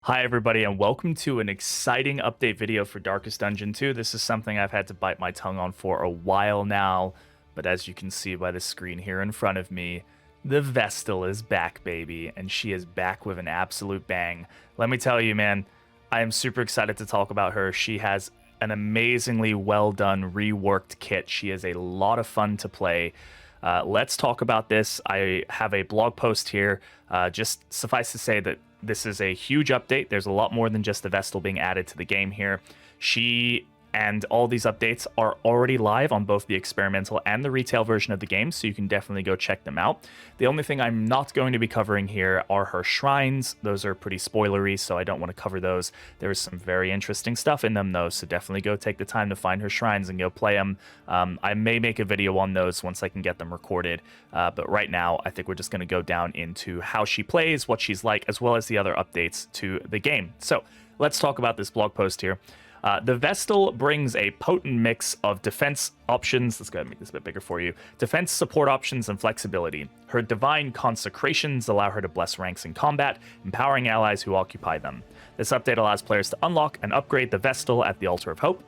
Hi everybody and welcome to an exciting update video for Darkest Dungeon 2. This is something I've had to bite my tongue on for a while now, but as you can see by the screen here in front of me, the Vestal is back, baby, and she is back with an absolute bang. Let me tell you, man, I am super excited to talk about her. She has an amazingly well done reworked kit. She is a lot of fun to play. Let's talk about this. I have a blog post here. Just suffice to say that this is a huge update. There's a lot more than just the Vestal being added to the game here. She and all these updates are already live on both the experimental and the retail version of the game, so you can definitely go check them out. The only thing I'm not going to be covering here are her shrines. Those are pretty spoilery, so I don't want to cover those. There's some very interesting stuff in them, though, so definitely go take the time to find her shrines and go play them. I may make a video on those once I can get them recorded, but right now I think we're just going to go down into how she plays, what she's like, as well as the other updates to the game. So let's talk about this blog post here. The Vestal brings a potent mix of defense options. Let's go ahead and make this a bit bigger for you. Defense, support options, and flexibility. Her divine consecrations allow her to bless ranks in combat, empowering allies who occupy them. This update allows players to unlock and upgrade the Vestal at the Altar of Hope.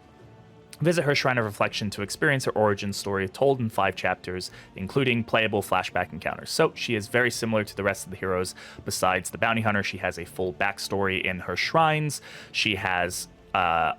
Visit her Shrine of Reflection to experience her origin story told in 5 chapters, including playable flashback encounters. So she is very similar to the rest of the heroes. Besides the Bounty Hunter, she has a full backstory in her shrines. She has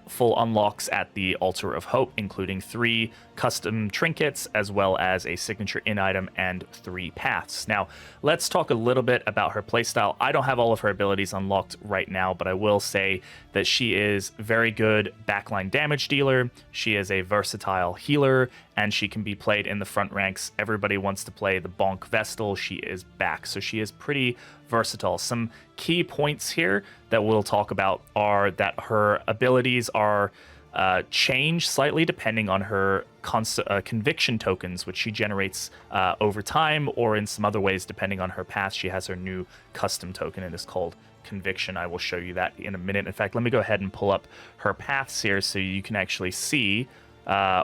full unlocks at the Altar of Hope, including 3 custom trinkets, as well as a signature in item and 3 paths. Now, let's talk a little bit about her playstyle. I don't have all of her abilities unlocked right now, but I will say that she is very good backline damage dealer. She is a versatile healer, and she can be played in the front ranks. Everybody wants to play the Bonk Vestal. She is back, so she is pretty versatile. Some key points here that we'll talk about are that her abilities are change slightly depending on her conviction tokens, which she generates over time, or in some other ways depending on her path. She has her new custom token, and it's called Conviction. I will show you that in a minute. In fact, let me go ahead and pull up her paths here so you can actually see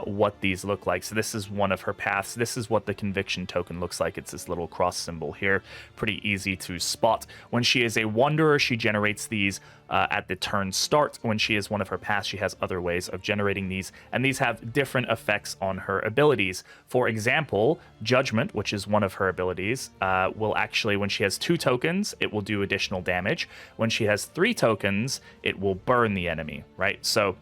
what these look like. So this is one of her paths. This is what the conviction token looks like. It's this little cross symbol here. Pretty easy to spot. When she is a wanderer, she generates these at the turn start. When she is one of her paths, she has other ways of generating these, and these have different effects on her abilities. For example, Judgment, which is one of her abilities, will actually, when she has 2 tokens, it will do additional damage. When she has 3 tokens, it will burn the enemy, right? So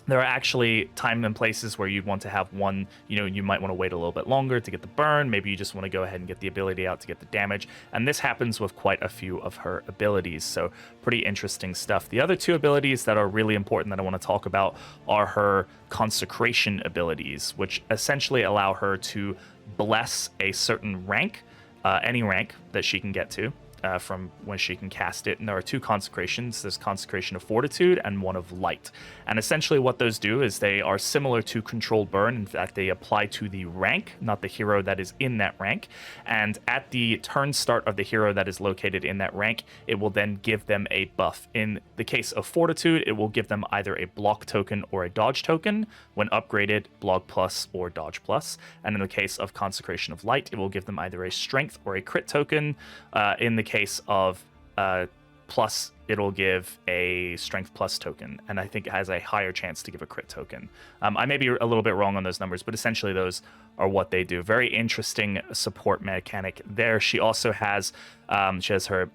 there are actually times and places where you'd want to have one, you might want to wait a little bit longer to get the burn. Maybe you just want to go ahead and get the ability out to get the damage. And this happens with quite a few of her abilities. So pretty interesting stuff. The other 2 abilities that are really important that I want to talk about are her consecration abilities, which essentially allow her to bless a certain rank, any rank that she can get to. From when she can cast it. And there are 2 consecrations. There's Consecration of Fortitude and one of Light. And essentially what those do is they are similar to Controlled Burn. In fact, they apply to the rank, not the hero that is in that rank. And at the turn start of the hero that is located in that rank, it will then give them a buff. In the case of Fortitude, it will give them either a block token or a dodge token. When upgraded, block plus or dodge plus. And in the case of Consecration of Light, it will give them either a strength or a crit token. In the case of plus, it'll give a strength plus token, and I think it has a higher chance to give a crit token. I may be a little bit wrong on those numbers, but essentially those are what they do. Very interesting support mechanic there. She also has her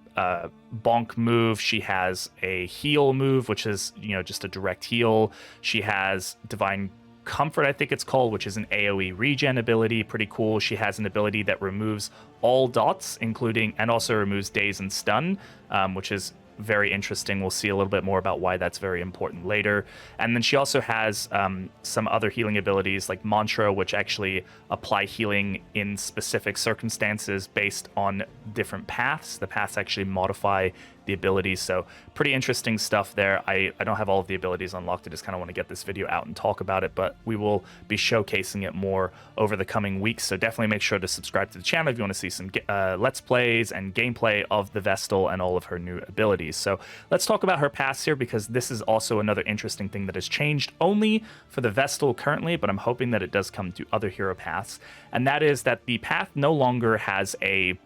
bonk move. She has a heal move, which is just a direct heal. She has divine Comfort, I think it's called, which is an AoE regen ability. Pretty cool. She has an ability that removes all dots, including, and also removes daze and stun, which is very interesting. We'll see a little bit more about why that's very important later. And then she also has some other healing abilities like Mantra, which actually apply healing in specific circumstances based on different paths. The paths actually modify the abilities, so pretty interesting stuff there. I don't have all of the abilities unlocked. I just kind of want to get this video out and talk about it, but we will be showcasing it more over the coming weeks, so definitely make sure to subscribe to the channel if you want to see some let's plays and gameplay of the Vestal and all of her new abilities. So let's talk about her paths here, because this is also another interesting thing that has changed only for the Vestal currently, but I'm hoping that it does come to other hero paths, and that is that the path no longer has a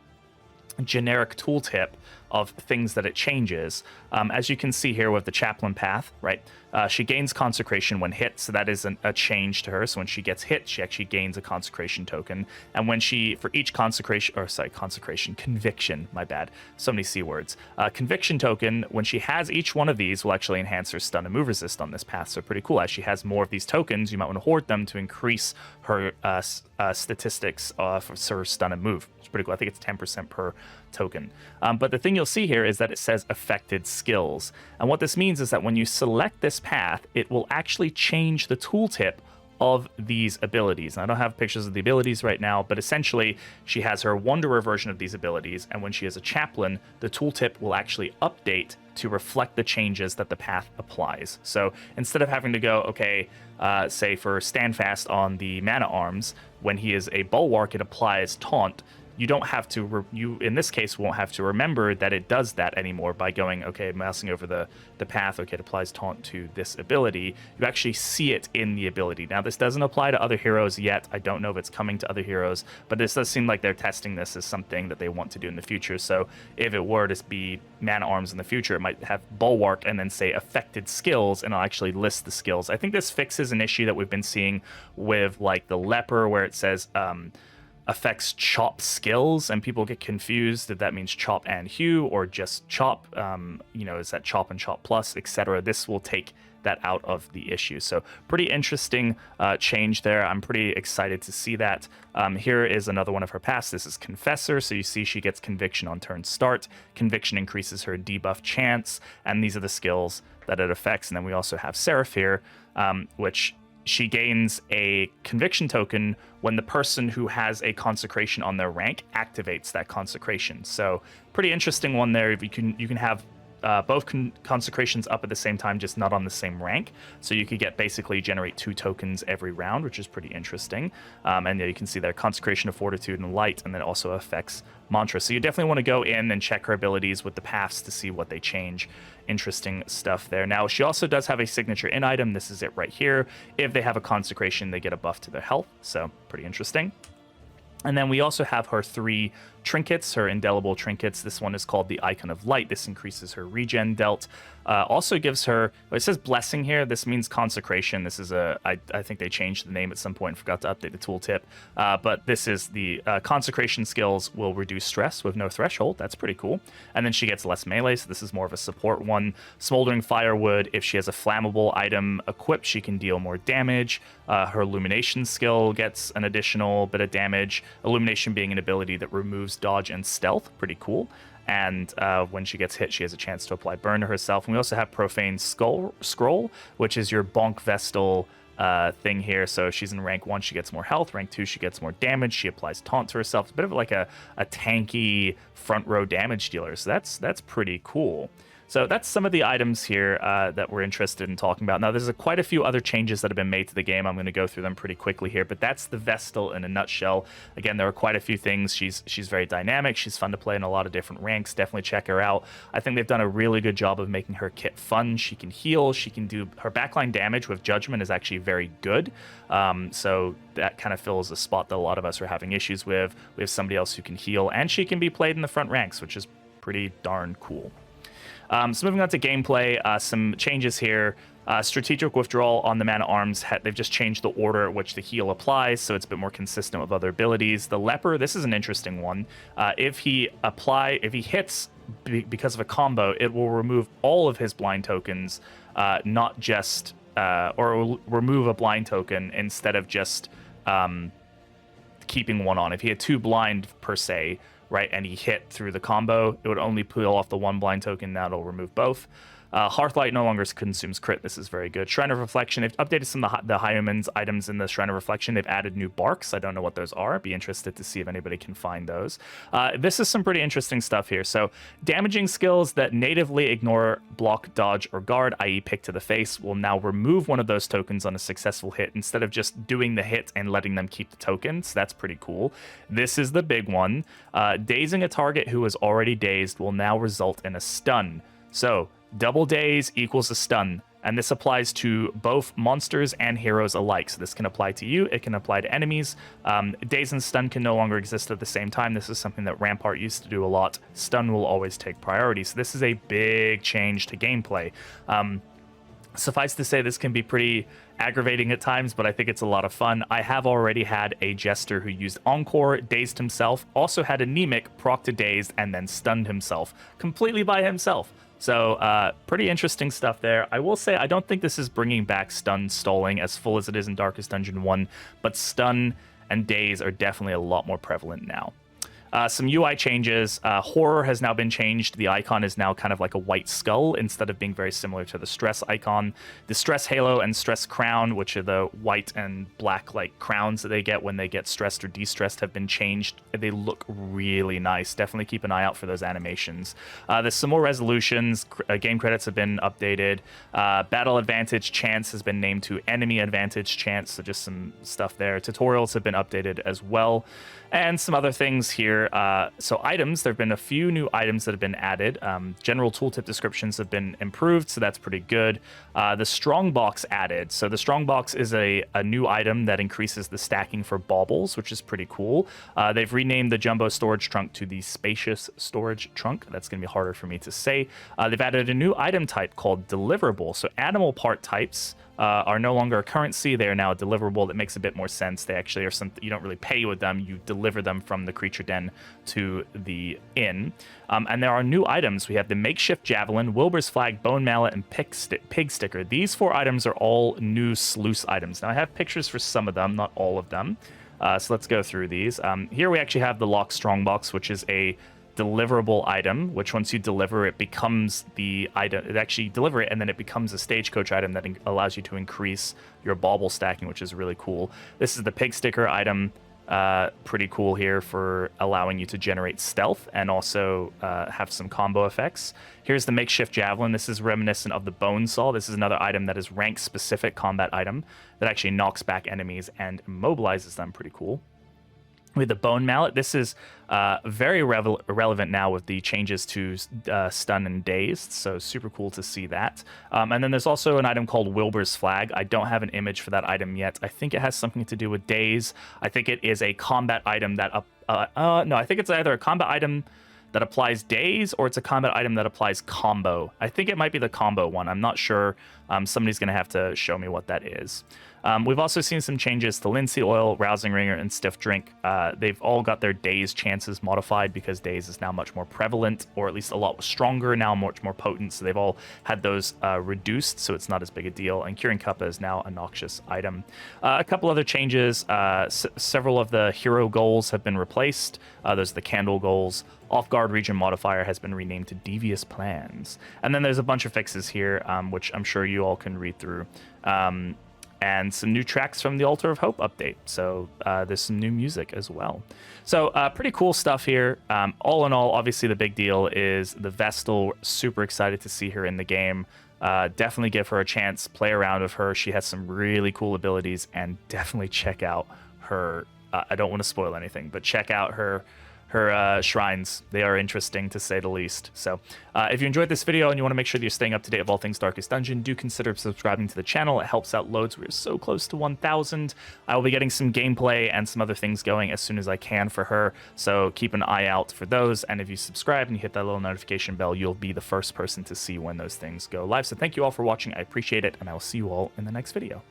generic tooltip of things that it changes. As you can see here with the chaplain path, right? She gains consecration when hit, so that is a change to her. So when she gets hit, she actually gains a consecration token. And when she, for each conviction, my bad, so many C words. Conviction token, when she has each one of these, will actually enhance her stun and move resist on this path. So pretty cool. As she has more of these tokens, you might want to hoard them to increase her statistics for her stun and move. It's pretty cool. I think it's 10% per token. But the thing you'll see here is that it says affected skills. And what this means is that when you select this path, it will actually change the tooltip of these abilities. And I don't have pictures of the abilities right now, but essentially she has her Wanderer version of these abilities, and when she is a chaplain, the tooltip will actually update to reflect the changes that the path applies. So instead of having to go, okay, say for Standfast on the mana arms, when he is a bulwark, it applies taunt. You don't have to, you in this case won't have to remember that it does that anymore by going, okay, mousing over the path, okay, it applies taunt to this ability. You actually see it in the ability. Now, this doesn't apply to other heroes yet. I don't know if it's coming to other heroes, but this does seem like they're testing this as something that they want to do in the future. So if it were to be mana arms in the future, it might have bulwark and then say affected skills, and I'll actually list the skills. I think this fixes an issue that we've been seeing with like the leper, where it says, affects chop skills, and people get confused if that means chop and hew or just chop. Is that chop and chop plus, etc. This will take that out of the issue. So pretty interesting change there. I'm pretty excited to see that. Here is another one of her paths. This is Confessor. So you see she gets Conviction on turn start. Conviction increases her debuff chance, and these are the skills that it affects. And then we also have Seraph here, which she gains a conviction token when the person who has a consecration on their rank activates that consecration. So pretty interesting one there. You can have both consecrations up at the same time, just not on the same rank. So you could get basically generate 2 tokens every round, which is pretty interesting. And yeah, you can see there Consecration of Fortitude and Light, and then it also affects Mantra. So you definitely want to go in and check her abilities with the paths to see what they change. Interesting stuff there. Now, she also does have a signature in item. This is it right here. If they have a consecration, they get a buff to their health. So pretty interesting. And then we also have her 3 trinkets, her indelible trinkets. This one is called the Icon of Light. This increases her regen dealt. Also gives her, well, it says blessing here. This means consecration. This is I think they changed the name at some point, forgot to update the tooltip. But this is the consecration skills will reduce stress with no threshold. That's pretty cool. And then she gets less melee, so this is more of a support one. Smoldering Firewood, if she has a flammable item equipped, she can deal more damage. Her Illumination skill gets an additional bit of damage. Illumination being an ability that removes dodge and stealth. Pretty cool. And when she gets hit, she has a chance to apply burn to herself. And we also have Profane Scroll, which is your bonk Vestal thing here. So she's in rank 1, she gets more health. Rank 2, she gets more damage. She applies taunt to herself. It's a bit of like a tanky front row damage dealer. So that's pretty cool. So that's some of the items here that we're interested in talking about. Now, there's quite a few other changes that have been made to the game. I'm going to go through them pretty quickly here, but that's the Vestal in a nutshell. Again, there are quite a few things. She's very dynamic. She's fun to play in a lot of different ranks. Definitely check her out. I think they've done a really good job of making her kit fun. She can heal. She can do her backline damage with Judgment is actually very good. So that kind of fills a spot that a lot of us are having issues with. We have somebody else who can heal, and she can be played in the front ranks, which is pretty darn cool. So moving on to gameplay, some changes here. Strategic withdrawal on the mana arms, they've just changed the order at which the heal applies, so it's a bit more consistent with other abilities. The leper, this is an interesting one. If he hits because of a combo, it will remove all of his blind tokens, not just, or it will remove a blind token instead of just keeping one on. If he had 2 blind per se, right, and he hit through the combo, it would only peel off the 1 blind token. Now it'll remove both. Hearthlight no longer consumes crit. This is very good. Shrine of Reflection, they've updated some of the Hyomen's items in the Shrine of Reflection. They've added new barks. I don't know what those are. I'd be interested to see if anybody can find those. This is some pretty interesting stuff here. So damaging skills that natively ignore block, dodge, or guard, i.e. pick to the face, will now remove one of those tokens on a successful hit instead of just doing the hit and letting them keep the tokens. That's pretty cool. This is the big one. Dazing a target who is already dazed will now result in a stun. So double daze equals a stun. and this applies to both monsters and heroes alike. So this can apply to you, it can apply to enemies. Daze and stun can no longer exist at the same time. This is something that Rampart used to do a lot. Stun will always take priority. So this is a big change to gameplay. Suffice to say, this can be pretty aggravating at times, but I think it's a lot of fun. I have already had a Jester who used Encore, dazed himself, also had Anemic, procced a dazed, and then stunned himself completely by himself. So pretty interesting stuff there. I will say I don't think this is bringing back stun stalling as full as it is in Darkest Dungeon 1, but stun and daze are definitely a lot more prevalent now. Some UI changes. Horror has now been changed. The icon is now kind of like a white skull instead of being very similar to the stress icon. The stress halo and stress crown, which are the white and black like crowns that they get when they get stressed or de-stressed, have been changed. They look really nice. Definitely keep an eye out for those animations. There's some more resolutions. Game credits have been updated. Battle advantage chance has been named to enemy advantage chance, so just some stuff there. Tutorials have been updated as well. And some other things here. So items, there have been a few new items that have been added. General tooltip descriptions have been improved, so that's pretty good. The strongbox added. So the strongbox is a new item that increases the stacking for baubles, which is pretty cool. They've renamed the jumbo storage trunk to the spacious storage trunk. That's going to be harder for me to say. They've added a new item type called deliverable. So animal part types are no longer a currency. They are now a deliverable. That makes a bit more sense. They actually are something you don't really pay with them. You deliver them from the creature den to the inn. And there are new items. We have the makeshift javelin, Wilbur's flag, bone mallet, and pig sticker. These 4 items are all new sluice items. Now I have pictures for some of them, not all of them. So let's go through these. Here we actually have the lock strongbox, which is a deliverable item, which once you deliver it becomes the item. It actually deliver it and then it becomes a stagecoach item that allows you to increase your bauble stacking, which is really cool. This is the pig sticker item. Pretty cool here for allowing you to generate stealth and also have some combo effects. Here's the makeshift javelin. This is reminiscent of the bone saw. This is another item that is rank specific combat item that actually knocks back enemies and immobilizes them. Pretty cool. With the bone mallet, this is very relevant now with the changes to stun and dazed, so super cool to see that. And then there's also an item called Wilbur's flag. I don't have an image for that item yet. I think it has something to do with daze. I think it is a combat item that no, I think it's either a combat item that applies daze or it's a combat item that applies combo. I think it might be the combo one. I'm not sure. Somebody's going to have to show me what that is. We've also seen some changes to linseed oil, rousing ringer, and stiff drink. They've all got their daze chances modified because daze is now much more prevalent, or at least a lot stronger, now much more potent. So they've all had those reduced, so it's not as big a deal. And curing cuppa is now a noxious item. A couple other changes. Several of the hero goals have been replaced. Those are the candle goals. Off-guard region modifier has been renamed to devious plans. And then there's a bunch of fixes here, which I'm sure you all can read through. And some new tracks from the Altar of Hope update. So there's some new music as well. So pretty cool stuff here. All in all, obviously the big deal is the Vestal. Super excited to see her in the game. Definitely give her a chance. Play around with her. She has some really cool abilities, and definitely check out her. I don't want to spoil anything, but check out her shrines. They are interesting to say the least. So if you enjoyed this video and you want to make sure that you're staying up to date of all things Darkest Dungeon, do consider subscribing to the channel. It helps out loads. We're so close to 1,000. I will be getting some gameplay and some other things going as soon as I can for her, so keep an eye out for those. And if you subscribe and you hit that little notification bell, you'll be the first person to see when those things go live. So thank you all for watching. I appreciate it, and I will see you all in the next video.